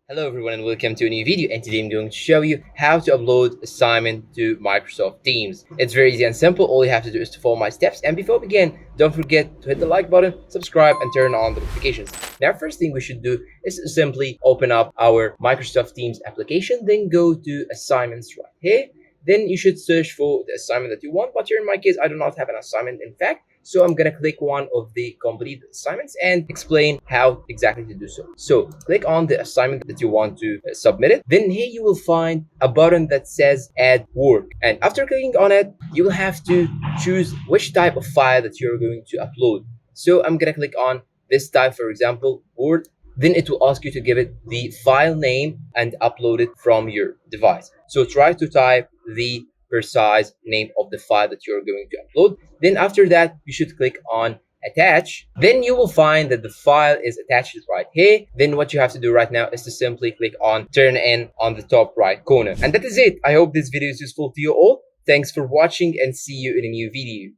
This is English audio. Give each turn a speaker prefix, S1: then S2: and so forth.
S1: Hello everyone and welcome to a new video, and today I'm going to show you how to upload assignment to Microsoft Teams. It's very easy and simple. All you have to do is to follow my steps, and before we begin, don't forget to hit the like button, subscribe and turn on the notifications. Now first thing we should do is simply open up our Microsoft Teams application, then go to assignments right here. Then you should search for the assignment that you want, but here in my case I do not have an assignment in fact. So I'm gonna click one of the complete assignments and explain how exactly to do so. So click on the assignment that you want to submit it. Then here you will find a button that says add work. And after clicking on it, you will have to choose which type of file that you're going to upload. So I'm gonna click on this type, for example, Word. Then it will ask you to give it the file name and upload it from your device. So try to type the precise name of the file that you're going to upload. Then after that, you should click on attach. Then you will find that the file is attached right here. Then what you have to do right now is to simply click on turn in on the top right corner. And that is it. I hope this video is useful to you all. Thanks for watching and see you in a new video.